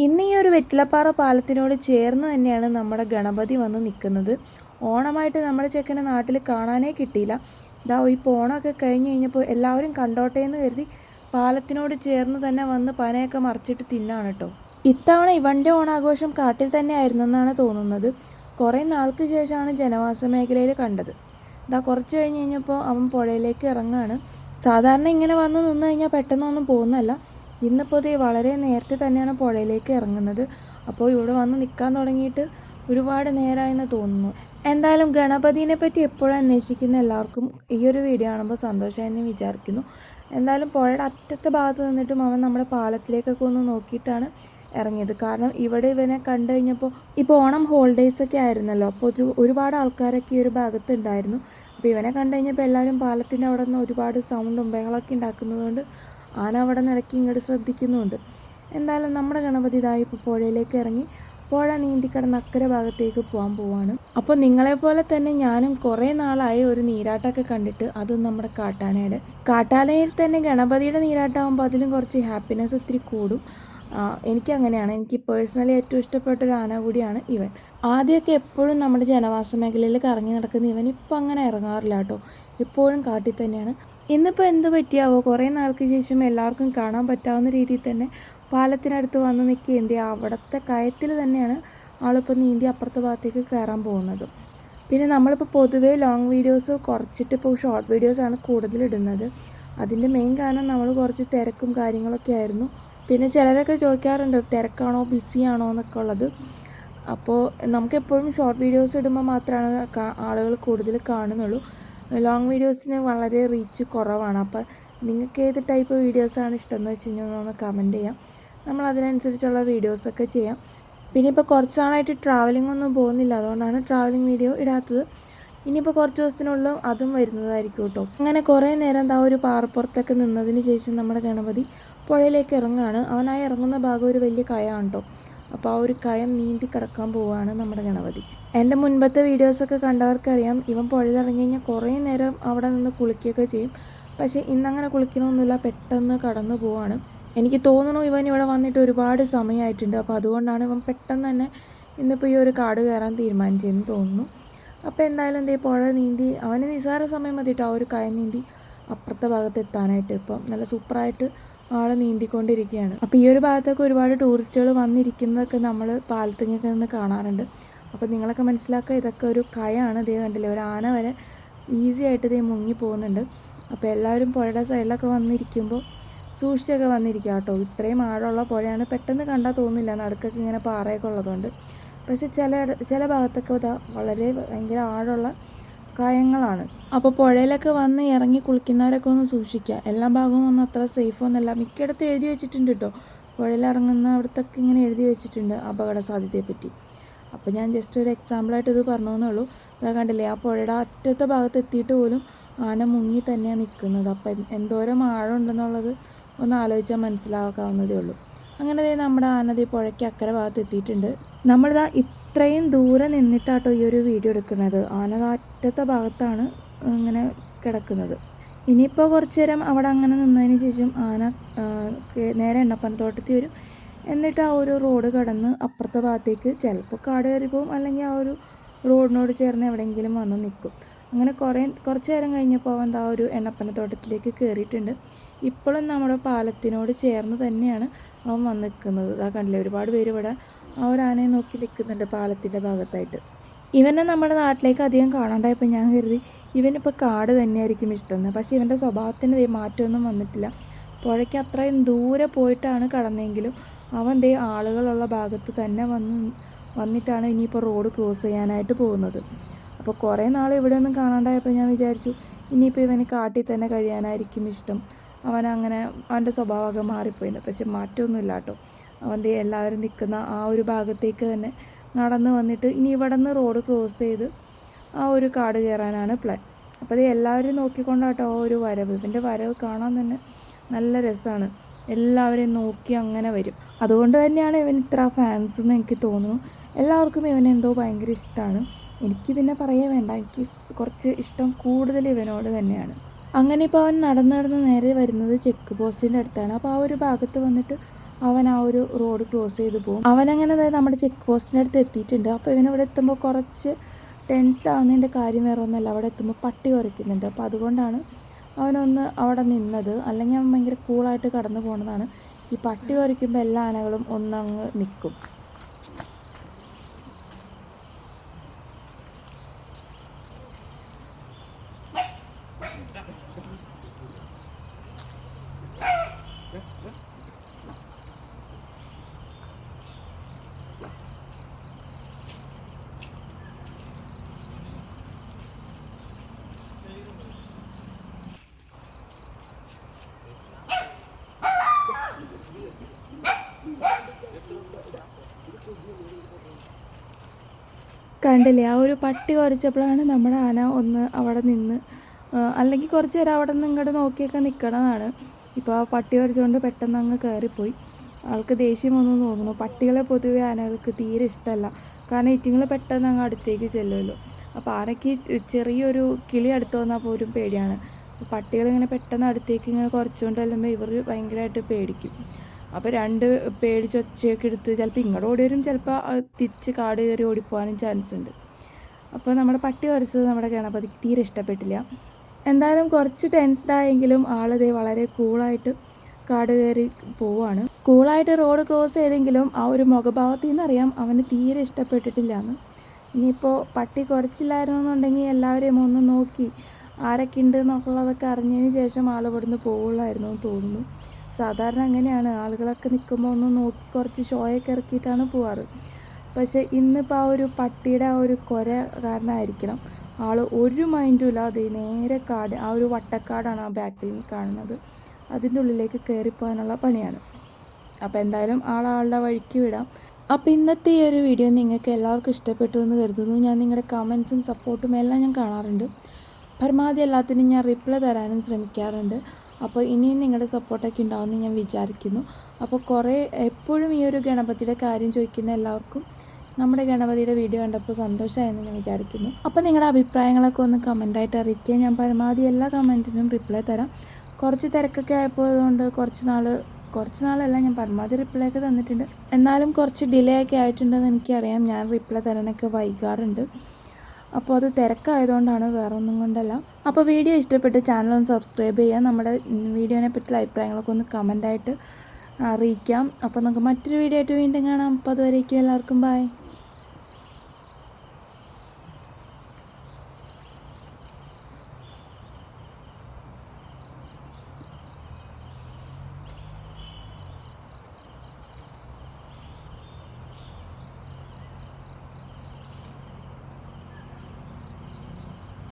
ഇന്ന് ഈ ഒരു വെറ്റിലപ്പാറ പാലത്തിനോട് ചേർന്ന് തന്നെയാണ് നമ്മുടെ ഗണപതി വന്ന് നിൽക്കുന്നത്. ഓണമായിട്ട് നമ്മുടെ ചെക്കനെ നാട്ടിൽ കാണാനേ കിട്ടിയില്ല. ഇതാ ഇപ്പോൾ ഓണമൊക്കെ കഴിഞ്ഞ് കഴിഞ്ഞപ്പോൾ എല്ലാവരും കണ്ടോട്ടെ എന്ന് കരുതി പാലത്തിനോട് ചേർന്ന് തന്നെ വന്ന് പനയൊക്കെ മറിച്ചിട്ട് തിന്നാണ് കേട്ടോ. ഇത്തവണ ഇവൻ്റെ ഓണാഘോഷം കാട്ടിൽ തന്നെ ആയിരുന്നു എന്നാണ് തോന്നുന്നത്. കുറേ നാൾക്ക് ശേഷമാണ് ജനവാസ മേഖലയിൽ കണ്ടത്. ഇതാ കുറച്ച് കഴിഞ്ഞ് കഴിഞ്ഞപ്പോൾ അവൻ പുഴയിലേക്ക് ഇറങ്ങുകയാണ്. സാധാരണ ഇങ്ങനെ വന്ന് നിന്ന് കഴിഞ്ഞാൽ പെട്ടെന്നൊന്നും പോകുന്നതല്ല. ഇന്നിപ്പോൾ ഇത് വളരെ നേരത്തെ തന്നെയാണ് പുഴയിലേക്ക് ഇറങ്ങുന്നത്. അപ്പോൾ ഇവിടെ വന്ന് നിൽക്കാൻ തുടങ്ങിയിട്ട് ഒരുപാട് നേരമായെന്ന് തോന്നുന്നു. എന്തായാലും ഗണപതിനെ പറ്റി എപ്പോഴും അന്വേഷിക്കുന്ന എല്ലാവർക്കും ഈ ഒരു വീഡിയോ കാണുമ്പോൾ സന്തോഷമായെന്ന് വിചാരിക്കുന്നു. എന്തായാലും പുഴയുടെ അറ്റത്തെ ഭാഗത്ത് നിന്നിട്ടും അവൻ നമ്മുടെ പാലത്തിലേക്കൊക്കെ ഒന്ന് നോക്കിയിട്ടാണ് ഇറങ്ങിയത്. കാരണം ഇവിടെ ഇവനെ കണ്ടു കഴിഞ്ഞപ്പോൾ ഇപ്പോൾ ഓണം ഹോളിഡേയ്സൊക്കെ ആയിരുന്നല്ലോ, അപ്പോൾ ഒരുപാട് ആൾക്കാരൊക്കെ ഈ ഒരു ഭാഗത്ത് ഉണ്ടായിരുന്നു. അപ്പോൾ ഇവനെ കണ്ടു കഴിഞ്ഞപ്പോൾ എല്ലാവരും പാലത്തിൻ്റെ അവിടെ നിന്ന് ഒരുപാട് സൗണ്ടും ബഹളമൊക്കെ ഉണ്ടാക്കുന്നതുകൊണ്ട് ആന അവിടെ നിന്ന് ഇടയ്ക്ക് ഇങ്ങോട്ട് ശ്രദ്ധിക്കുന്നുണ്ട്. എന്തായാലും നമ്മുടെ ഗണപതി ഇതായി ഇപ്പോൾ പുഴയിലേക്ക് ഇറങ്ങി പുഴ നീന്തിക്കടന്ന് അക്കരെ ഭാഗത്തേക്ക് പോവാണ്. അപ്പോൾ നിങ്ങളെപ്പോലെ തന്നെ ഞാനും കുറേ നാളായി ഒരു നീരാട്ടമൊക്കെ കണ്ടിട്ട്, അതും നമ്മുടെ കാട്ടാനയിൽ തന്നെ ഗണപതിയുടെ നീരാട്ടമാകുമ്പോൾ അതിലും കുറച്ച് ഹാപ്പിനെസ് ഒത്തിരി കൂടും. എനിക്കങ്ങനെയാണ്. എനിക്ക് പേഴ്സണലി ഏറ്റവും ഇഷ്ടപ്പെട്ടൊരു ആന കൂടിയാണ് ഇവൻ. ആദ്യമൊക്കെ എപ്പോഴും നമ്മുടെ ജനവാസ മേഖലയിൽ കറങ്ങി നടക്കുന്ന ഇവൻ ഇപ്പോൾ അങ്ങനെ ഇറങ്ങാറില്ല കേട്ടോ. ഇപ്പോഴും കാട്ടിൽ തന്നെയാണ്. ഇന്നിപ്പോൾ എന്ത് പറ്റിയാവോ, കുറേ നാൾക്ക് ശേഷം എല്ലാവർക്കും കാണാൻ പറ്റാവുന്ന രീതിയിൽ തന്നെ പാലത്തിനടുത്ത് വന്ന് നിൽക്കുകയും അവിടുത്തെ കയത്തിൽ തന്നെയാണ് ആളിപ്പോൾ നീന്തി അപ്പുറത്തെ ഭാഗത്തേക്ക് കയറാൻ പോകുന്നത്. പിന്നെ നമ്മളിപ്പോൾ പൊതുവേ ലോങ് വീഡിയോസ് കുറച്ചിട്ട് ഇപ്പോൾ ഷോർട്ട് വീഡിയോസാണ് കൂടുതലിടുന്നത്. അതിൻ്റെ മെയിൻ കാരണം നമ്മൾ കുറച്ച് തിരക്കും കാര്യങ്ങളൊക്കെ ആയിരുന്നു. പിന്നെ ചിലരൊക്കെ ചോദിക്കാറുണ്ട് തിരക്കാണോ ബിസിയാണോ എന്നൊക്കെ ഉള്ളത്. അപ്പോൾ നമുക്കെപ്പോഴും ഷോർട്ട് വീഡിയോസ് ഇടുമ്പോൾ മാത്രമാണ് ആളുകൾ കൂടുതൽ കാണുന്നുള്ളൂ. ലോങ് വീഡിയോസിന് വളരെ റീച്ച് കുറവാണ്. അപ്പോൾ നിങ്ങൾക്ക് ഏത് ടൈപ്പ് വീഡിയോസാണ് ഇഷ്ടമെന്ന് വെച്ച് കഴിഞ്ഞാൽ ഒന്ന് കമൻറ്റ് ചെയ്യാം. നമ്മൾ അതിനനുസരിച്ചുള്ള വീഡിയോസൊക്കെ ചെയ്യാം. പിന്നെ ഇപ്പോൾ കുറച്ച് നാളായിട്ട് ട്രാവലിംഗ് ഒന്നും പോകുന്നില്ല, അതുകൊണ്ടാണ് ട്രാവലിംഗ് വീഡിയോ ഇടാത്തത്. ഇനിയിപ്പോൾ കുറച്ച് ദിവസത്തിനുള്ളിൽ അതും വരുന്നതായിരിക്കും കേട്ടോ. അങ്ങനെ കുറേ നേരം ഒരു പാറപ്പുറത്തൊക്കെ നിന്നതിന് ശേഷം നമ്മുടെ ഗണപതി പുഴയിലേക്ക് ഇറങ്ങുകയാണ്. അവനായി ഇറങ്ങുന്ന ഭാഗം ഒരു വലിയ കയമാണ് കേട്ടോ. അപ്പോൾ ആ ഒരു കയം നീന്തി കിടക്കാൻ പോവുകയാണ് നമ്മുടെ ഗണപതി. എൻ്റെ മുൻപത്തെ വീഡിയോസൊക്കെ കണ്ടവർക്കറിയാം, ഇവൻ പുഴയിൽ ഇറങ്ങി കഴിഞ്ഞാൽ കുറേ നേരം അവിടെ നിന്ന് കുളിക്കുകയൊക്കെ ചെയ്യും. പക്ഷേ ഇന്നങ്ങനെ കുളിക്കണമൊന്നുമില്ല, പെട്ടെന്ന് കടന്നു പോവാണ്. എനിക്ക് തോന്നുന്നു ഇവൻ ഇവിടെ വന്നിട്ട് ഒരുപാട് സമയമായിട്ടുണ്ട്. അപ്പോൾ അതുകൊണ്ടാണ് ഇവൻ പെട്ടെന്ന് തന്നെ ഇന്നിപ്പോൾ ഈ ഒരു കാട് കയറാൻ തീരുമാനിച്ചതെന്ന് തോന്നുന്നു. അപ്പോൾ എന്തായാലും പുഴ നീന്തി അവന് നിസ്സാര സമയം മതിയിട്ട് ആ ഒരു കയം നീന്തി അപ്പുറത്തെ ഭാഗത്ത് എത്താനായിട്ട്. ഇപ്പം നല്ല സൂപ്പറായിട്ട് ആൾ നീന്തിക്കൊണ്ടിരിക്കുകയാണ്. അപ്പോൾ ഈ ഒരു ഭാഗത്തൊക്കെ ഒരുപാട് ടൂറിസ്റ്റുകൾ വന്നിരിക്കുന്നതൊക്കെ നമ്മൾ പാലത്തിങ്ങൊക്കെ നിന്ന് കാണാറുണ്ട്. അപ്പോൾ നിങ്ങളൊക്കെ മനസ്സിലാക്കുക, ഇതൊക്കെ ഒരു കയാണ്. കണ്ടില്ലേ, ഒരു ആന വരെ ഈസി ആയിട്ട് മുങ്ങി പോകുന്നുണ്ട്. അപ്പോൾ എല്ലാവരും പുഴയുടെ സൈഡിലൊക്കെ വന്നിരിക്കുമ്പോൾ സൂക്ഷിച്ചൊക്കെ വന്നിരിക്കുക കേട്ടോ. ഇത്രയും ആഴമുള്ള പുഴയാണ്, പെട്ടെന്ന് കണ്ടാൽ തോന്നില്ല, നടുക്കൊക്കെ ഇങ്ങനെ പാറയൊക്കെ ഉള്ളതുകൊണ്ട്. പക്ഷേ ചില ഭാഗത്തൊക്കെ വളരെ ഭയങ്കര ആഴമുള്ള കയങ്ങളാണ്. അപ്പോൾ പുഴയിലൊക്കെ വന്ന് ഇറങ്ങി കുളിക്കുന്നവരൊക്കെ ഒന്ന് സൂക്ഷിക്കുക. എല്ലാ ഭാഗവും ഒന്നും അത്ര സേഫ് ഒന്നുമല്ല. മിക്കയിടത്തും എഴുതി വെച്ചിട്ടുണ്ട് കേട്ടോ, പുഴയിലിറങ്ങുന്ന അവിടത്തൊക്കെ ഇങ്ങനെ എഴുതി വെച്ചിട്ടുണ്ട് അപകട സാധ്യതയെപ്പറ്റി. അപ്പോൾ ഞാൻ ജസ്റ്റ് ഒരു എക്സാമ്പിളായിട്ട് ഇത് പറഞ്ഞേ ഉള്ളൂ. കണ്ടില്ലേ, ആ പുഴയുടെ അറ്റത്തെ ഭാഗത്ത് എത്തിയിട്ട് പോലും ആന മുങ്ങി തന്നെയാണ് നിൽക്കുന്നത്. അപ്പം എന്തോരം ആഴം ഉണ്ടെന്നുള്ളത് ഒന്ന് ആലോചിച്ചാൽ മനസ്സിലാക്കാവുന്നതേ ഉള്ളൂ. അങ്ങനെ നമ്മുടെ ആന പുഴയ്ക്ക് അക്കരെ ഭാഗത്ത് എത്തിയിട്ടുണ്ട്. നമ്മളിതാ ഇത്രയും ദൂരെ നിന്നിട്ടാട്ടോ ഈ ഒരു വീഡിയോ എടുക്കുന്നത്. ആന അറ്റത്തെ ഭാഗത്താണ് ഇങ്ങനെ കിടക്കുന്നത്. ഇനിയിപ്പോൾ കുറച്ച് നേരം അവിടെ അങ്ങനെ നിന്നതിന് ശേഷം ആന നേരെ എണ്ണപ്പനത്തോട്ടത്തിൽ വരും. എന്നിട്ട് ആ ഒരു റോഡ് കടന്ന് അപ്പുറത്തെ ഭാഗത്തേക്ക് ചിലപ്പോൾ കാട് കയറി പോകും, അല്ലെങ്കിൽ ആ ഒരു റോഡിനോട് ചേർന്ന് എവിടെയെങ്കിലും വന്ന് നിൽക്കും. അങ്ങനെ കുറച്ച് നേരം കഴിഞ്ഞപ്പോൾ അവൻ ആ ഒരു എണ്ണപ്പനത്തോട്ടത്തിലേക്ക് കയറിയിട്ടുണ്ട്. ഇപ്പോഴും നമ്മുടെ പാലത്തിനോട് ചേർന്ന് തന്നെയാണ് അവൻ വന്ന് നിൽക്കുന്നത്. കണ്ടില്ലേ, ഒരുപാട് പേര് ഇവിടെ ആ ഒരു ആനയെ നോക്കി നിൽക്കുന്നുണ്ട് പാലത്തിൻ്റെ ഭാഗത്തായിട്ട്. ഇവനെ നമ്മുടെ നാട്ടിലേക്ക് അധികം കാണാണ്ടായപ്പോൾ ഞാൻ കരുതി ഇവനിപ്പോൾ കാട് തന്നെയായിരിക്കും ഇഷ്ടമെന്ന്. പക്ഷേ ഇവൻ്റെ സ്വഭാവത്തിന് മാറ്റമൊന്നും വന്നിട്ടില്ല. പുഴയ്ക്ക് അത്രയും ദൂരെ പോയിട്ടാണ് കടന്നെങ്കിലും അവൻ ആളുകളുള്ള ഭാഗത്ത് തന്നെ വന്നിട്ടാണ് ഇനിയിപ്പോൾ റോഡ് ക്രോസ് ചെയ്യാനായിട്ട് പോകുന്നത്. അപ്പോൾ കുറേ നാൾ ഇവിടെ ഒന്നും കാണാണ്ടായപ്പോൾ ഞാൻ വിചാരിച്ചു ഇനിയിപ്പോൾ ഇവന് കാട്ടിൽ തന്നെ കഴിയാനായിരിക്കും ഇഷ്ടം. അവനങ്ങനെ അവൻ്റെ സ്വഭാവമൊക്കെ മാറിപ്പോയിട്ടുണ്ട്. പക്ഷെ മാറ്റമൊന്നുമില്ല കേട്ടോ. അവൻ എല്ലാവരും നിൽക്കുന്ന ആ ഒരു ഭാഗത്തേക്ക് തന്നെ നടന്ന് വന്നിട്ട് ഇനി ഇവിടെ നിന്ന് റോഡ് ക്രോസ് ചെയ്ത് ആ ഒരു കാട് കയറാനാണ് പ്ലാൻ. അപ്പോൾ എല്ലാവരും നോക്കിക്കൊണ്ടാട്ടോ ആ ഒരു വരവ്. ഇവൻ്റെ വരവ് കാണാൻ തന്നെ നല്ല രസമാണ്. എല്ലാവരെയും നോക്കി അങ്ങനെ വരും. അതുകൊണ്ട് തന്നെയാണ് ഇവൻ ഇത്ര ഫാൻസ് എന്ന് എനിക്ക് തോന്നുന്നു. എല്ലാവർക്കും ഇവനെന്തോ ഭയങ്കര ഇഷ്ടമാണ്. എനിക്ക് പിന്നെ പറയേ വേണ്ട, എനിക്ക് കുറച്ച് ഇഷ്ടം കൂടുതൽ ഇവനോട് തന്നെയാണ്. അങ്ങനെ ഇപ്പോൾ അവൻ നടന്ന് നേരെ വരുന്നത് ചെക്ക് പോസ്റ്റിൻ്റെ അടുത്താണ്. അപ്പോൾ ആ ഒരു ഭാഗത്ത് വന്നിട്ട് അവൻ ആ ഒരു റോഡ് ക്രോസ് ചെയ്ത് പോകും. അവനങ്ങനെ അതായത് നമ്മുടെ ചെക്ക് പോസ്റ്റിൻ്റെ അടുത്ത് എത്തിയിട്ടുണ്ട്. അപ്പോൾ ഇവനിവിടെ എത്തുമ്പോൾ കുറച്ച് ടെൻസ്ഡ് ആവുന്നതിൻ്റെ കാര്യം വേറെ ഒന്നുമല്ല, അവിടെ എത്തുമ്പോൾ പട്ടി കുരയ്ക്കുന്നുണ്ട്. അപ്പോൾ അതുകൊണ്ടാണ് അവനൊന്ന് അവിടെ നിന്നത്. അല്ലെങ്കിൽ അവൻ ഭയങ്കര കൂളായിട്ട് കടന്നു പോകുന്നതാണ്. ഈ പട്ടി കുരയ്ക്കുമ്പോൾ എല്ലാ ആനകളും ഒന്നങ്ങ് നിൽക്കും. കണ്ടില്ലേ, ആ ഒരു പട്ടി കുരച്ചപ്പോഴാണ് നമ്മുടെ ആന ഒന്ന് അവിടെ നിന്ന്, അല്ലെങ്കിൽ കുറച്ച് നേരം അവിടെ നിന്ന് ഇങ്ങോട്ട് നോക്കിയൊക്കെ നിൽക്കണതാണ്. ഇപ്പോൾ ആ പട്ടി കുരച്ചുകൊണ്ട് പെട്ടെന്ന് അങ്ങ് കയറിപ്പോയി. ആൾക്ക് ദേഷ്യമൊന്നും തോന്നുന്നു. പട്ടികളെ പൊതുവെ ആനകൾക്ക് തീരെ ഇഷ്ടമല്ല. കാരണം ഇറ്റിങ്ങൾ പെട്ടെന്ന് അങ്ങ് അടുത്തേക്ക് ചെല്ലുമല്ലോ. അപ്പോൾ ആനയ്ക്ക് ചെറിയൊരു കിളി അടുത്ത് വന്നാൽ പോലും പേടിയാണ്. പട്ടികളിങ്ങനെ പെട്ടെന്ന് അടുത്തേക്ക് ഇങ്ങനെ കുറച്ചുകൊണ്ട് ചെല്ലുമ്പോൾ ഇവർ ഭയങ്കരമായിട്ട് പേടിക്കും. അപ്പോൾ രണ്ട് പേടിച്ച് ഒച്ചയൊക്കെ എടുത്ത് ചിലപ്പോൾ ഇങ്ങോട്ട് ഓടി വരും, ചിലപ്പോൾ തിരിച്ച് കാട് കയറി ഓടിപ്പോകാനും ചാൻസ് ഉണ്ട്. അപ്പോൾ നമ്മുടെ പട്ടി കുരച്ചത് നമ്മുടെ ഗണപതിക്ക് തീരെ ഇഷ്ടപ്പെട്ടില്ല. എന്തായാലും കുറച്ച് ടെൻസ്ഡ് ആയെങ്കിലും ആളിതേ വളരെ കൂളായിട്ട് കാട് കയറി പോവാണ്. കൂളായിട്ട് റോഡ് ക്രോസ് ചെയ്തെങ്കിലും ആ ഒരു മുഖഭാവത്തിൽ നിന്നറിയാം അവന് തീരെ ഇഷ്ടപ്പെട്ടിട്ടില്ല എന്ന്. ഇനിയിപ്പോൾ പട്ടി കുരച്ചില്ലായിരുന്നു എന്നുണ്ടെങ്കിൽ എല്ലാവരെയും ഒന്ന് നോക്കി ആരൊക്കെ ഉണ്ട് എന്നുള്ളതൊക്കെ അറിഞ്ഞതിന് ശേഷം ആൾ ഇവിടുന്ന് പോകുള്ളായിരുന്നു എന്ന് തോന്നുന്നു. സാധാരണ അങ്ങനെയാണ്, ആളുകളൊക്കെ നിൽക്കുമ്പോൾ ഒന്ന് നോക്കി കുറച്ച് ഷോയൊക്കെ ഇറക്കിയിട്ടാണ് പോവാറ്. പക്ഷേ ഇന്നിപ്പോൾ ആ ഒരു പട്ടിയുടെ ആ ഒരു കുര കാരണമായിരിക്കണം ആൾ ഒരു മൈൻഡും ഇല്ലാതെ നേരെ കാട്, ആ ഒരു വട്ടക്കാടാണ് ആ ബാക്കിൽ കാണുന്നത്, അതിൻ്റെ ഉള്ളിലേക്ക് കയറിപ്പോകാനുള്ള പണിയാണ്. അപ്പോൾ എന്തായാലും ആളുടെ വഴിക്ക് വിടാം. അപ്പോൾ ഇന്നത്തെ ഈ ഒരു വീഡിയോ നിങ്ങൾക്ക് എല്ലാവർക്കും ഇഷ്ടപ്പെട്ടു എന്ന് കരുതുന്നു. ഞാൻ നിങ്ങളുടെ കമൻസും സപ്പോർട്ടും എല്ലാം ഞാൻ കാണാറുണ്ട്. പരമാവധി എല്ലാത്തിനും ഞാൻ റിപ്ലൈ തരാനും ശ്രമിക്കാറുണ്ട്. അപ്പോൾ ഇനിയും നിങ്ങളുടെ സപ്പോർട്ടൊക്കെ ഉണ്ടാവുമെന്ന് ഞാൻ വിചാരിക്കുന്നു. അപ്പോൾ എപ്പോഴും ഈ ഒരു ഗണപതിയുടെ കാര്യം ചോദിക്കുന്ന എല്ലാവർക്കും നമ്മുടെ ഗണപതിയുടെ വീഡിയോ കണ്ടപ്പോൾ സന്തോഷമായെന്ന് ഞാൻ വിചാരിക്കുന്നു. അപ്പോൾ നിങ്ങളുടെ അഭിപ്രായങ്ങളൊക്കെ ഒന്ന് കമൻറ്റായിട്ട് അറിയിക്കുക. ഞാൻ പരമാവധി എല്ലാ കമൻറ്റിനും റിപ്ലൈ തരാം. കുറച്ച് തിരക്കൊക്കെ ആയപ്പോയതുകൊണ്ട് കുറച്ച് നാളല്ല, ഞാൻ പരമാവധി റിപ്ലൈ ഒക്കെ തന്നിട്ടുണ്ട്. എന്നാലും കുറച്ച് ഡിലേ ഒക്കെ ആയിട്ടുണ്ടെന്ന് എനിക്കറിയാം. ഞാൻ റിപ്ലൈ തരാനൊക്കെ വൈകാറുണ്ട്. അപ്പോൾ അത് തിരക്കായതുകൊണ്ടാണ്, വേറെ ഒന്നും കൊണ്ടല്ല. അപ്പോൾ വീഡിയോ ഇഷ്ടപ്പെട്ട് ചാനൽ ഒന്ന് സബ്സ്ക്രൈബ് ചെയ്യുക. നമ്മുടെ വീഡിയോനെ പറ്റിയുള്ള അഭിപ്രായങ്ങളൊക്കെ ഒന്ന് കമൻറ്റായിട്ട് അറിയിക്കാം. അപ്പോൾ നമുക്ക് മറ്റൊരു വീഡിയോ ആയിട്ട് വീണ്ടും കാണാം. അപ്പോൾ അതുവരേക്കും എല്ലാവർക്കും ബൈ.